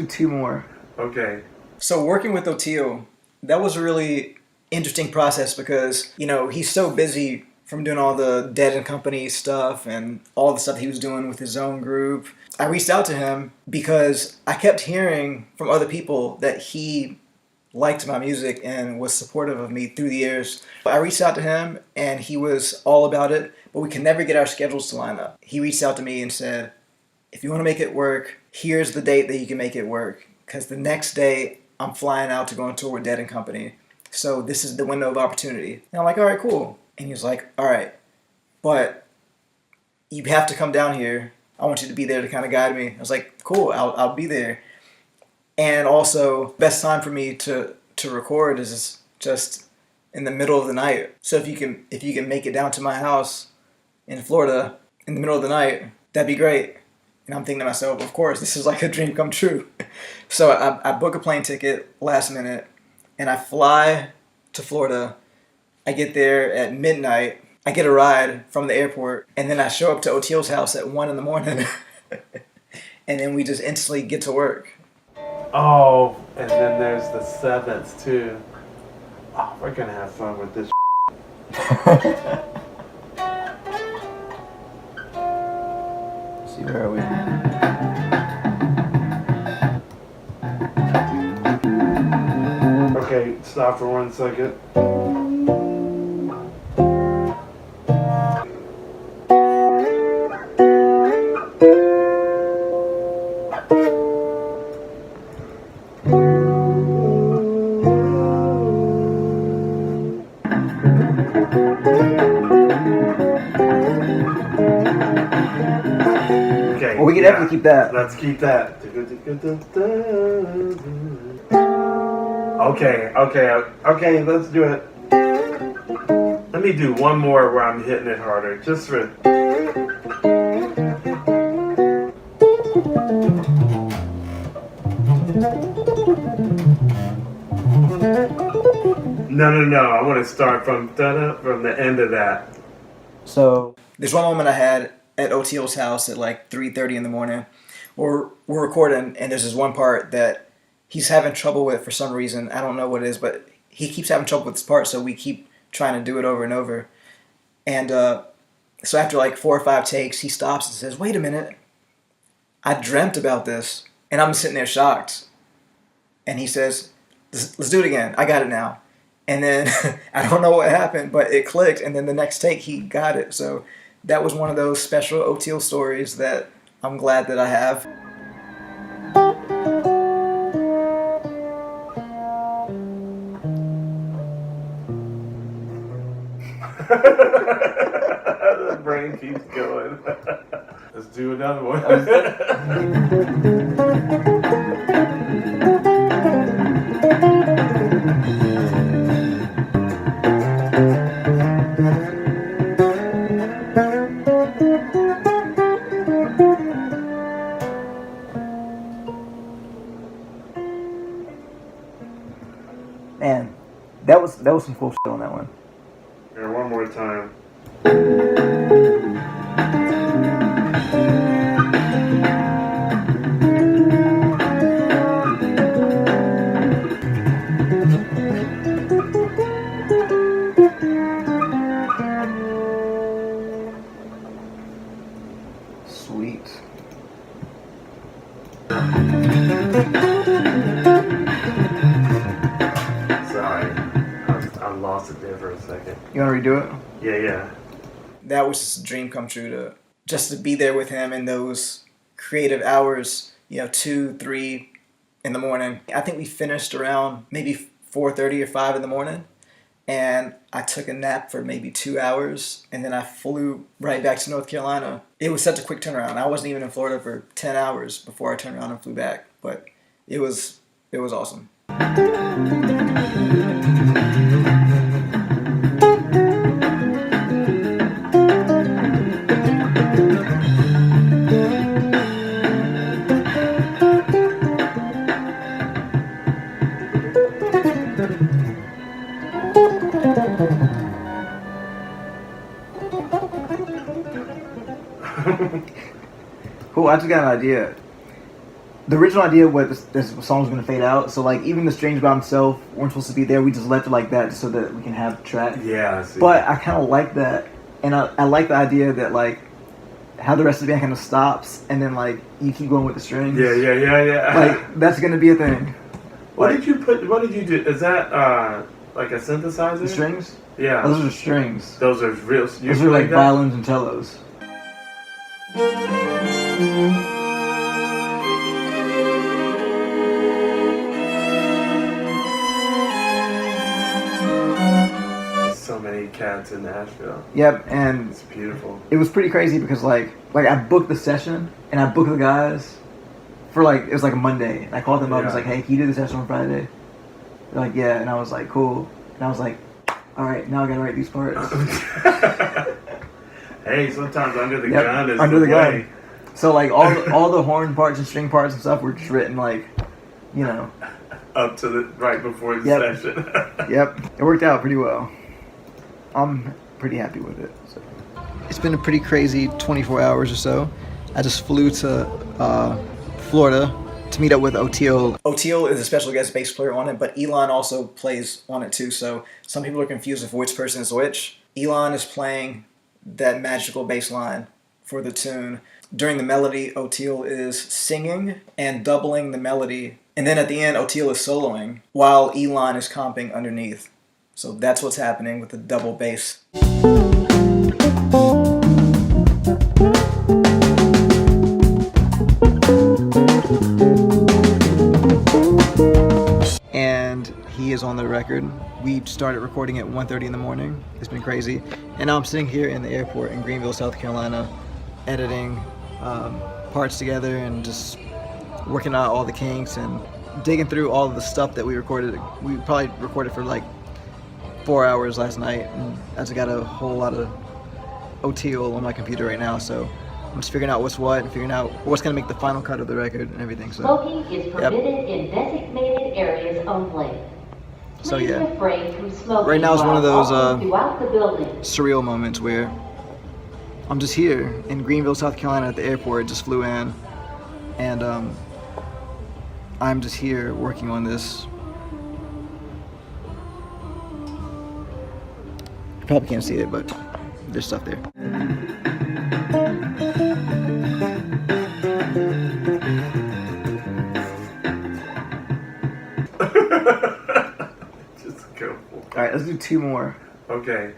do two more. Okay. So working with Oteil, that was a really interesting process because, you know, he's so busy from doing all the Dead and Company stuff and all the stuff he was doing with his own group. I reached out to him because I kept hearing from other people that he liked my music and was supportive of me through the years. I reached out to him and he was all about it, but we could never get our schedules to line up. He reached out to me and said, if you want to make it work, here's the date that you can make it work. Because the next day I'm flying out to go on tour with Dead and Company. So this is the window of opportunity. And I'm like, all right, cool. And he was like, all right, but you have to come down here. I want you to be there to kind of guide me. I was like, cool, I'll be there. And also, best time for me to record is just in the middle of the night. So if you can make it down to my house in Florida in the middle of the night, that'd be great. And I'm thinking to myself, of course, this is like a dream come true. So I book a plane ticket last minute, and I fly to Florida. I get there at midnight. I get a ride from the airport, and then I show up to Oteil's house at 1 in the morning. And then we just instantly get to work. Oh, and then there's the 7th too. Oh, we're gonna have fun with this. See, where are we? Okay, stop for 1 second. Okay. Well, we can definitely keep that. Let's keep that. Okay, let's do it. Let me do one more where I'm hitting it harder, just for... No, I want to start from the end of that. So there's one moment I had at Oteil's house at like 3:30 in the morning. We're recording, and there's this one part that he's having trouble with for some reason. I don't know what it is, but he keeps having trouble with this part, so we keep trying to do it over and over. And so after like 4 or 5 takes, he stops and says, wait a minute, I dreamt about this. And I'm sitting there shocked. And he says, let's do it again. I got it now. And then I don't know what happened, but it clicked. And then the next take, he got it. So that was one of those special Oteil stories that I'm glad that I have. The brain keeps going. Let's do another one. Man, that was some cool shit on that one. Here, one more time. Sweet. Sorry, I lost it there for a second. You want to redo it? Yeah. That was just a dream come true to be there with him in those creative hours, 2, 3 in the morning. I think we finished around maybe 4:30 or 5 in the morning, and I took a nap for maybe 2 hours, and then I flew right back to North Carolina. It was such a quick turnaround. I wasn't even in Florida for 10 hours before I turned around and flew back, but it was awesome. Cool, I just got an idea. the original idea was this song was going to fade out. So like even the strings by himself weren't supposed to be there. We just left it like that so that we can have track. Yeah, I see. But I kind of like that, and I like the idea that like how the rest of the band kind of stops and then like you keep going with the strings. Yeah. Like that's going to be a thing. What did you do? Is that like a synthesizer? The strings? Yeah. Oh, those are strings. Those are real. Those are like violins and cellos. So many cats in Nashville. Yep, and It's beautiful. it was pretty crazy because like I booked the session and I booked the guys for like it was like a Monday. And I called them up and was like, hey, can you do the session on Friday? They're like, yeah, and I was like, cool. And I was like, all right, now I gotta write these parts. Hey, sometimes under the gun is under the way. gun. So like all the horn parts and string parts and stuff were just written like, you know, Up to the right before the Yep. session. Yep, it worked out pretty well. I'm pretty happy with it. So. It's been a pretty crazy 24 hours or so. I just flew to Florida to meet up with Oteil. Oteil is a special guest bass player on it, but Elon also plays on it too, so some people are confused with which person is which. Elon is playing that magical bass line for the tune. During the melody, Oteil is singing and doubling the melody, and then at the end, Oteil is soloing while Elon is comping underneath. So that's what's happening with the double bass. And he is on the record. We started recording at 1:30 in the morning. It's been crazy. And now I'm sitting here in the airport in Greenville, South Carolina, editing parts together and just working out all the kinks and digging through all of the stuff that we recorded. We probably recorded for like 4 hours last night, and I just got a whole lot of Oteil on my computer right now, so I'm just figuring out what's what and figuring out what's going to make the final cut of the record and everything. So, smoking is permitted in designated areas only. So Please yeah, refrain from smoking right now is one of those while walking throughout the building. surreal moments where I'm just here in Greenville, South Carolina at the airport, just flew in, and I'm just here working on this. You probably can't see it, but there's stuff there. Just go. All right, let's do two more. Okay.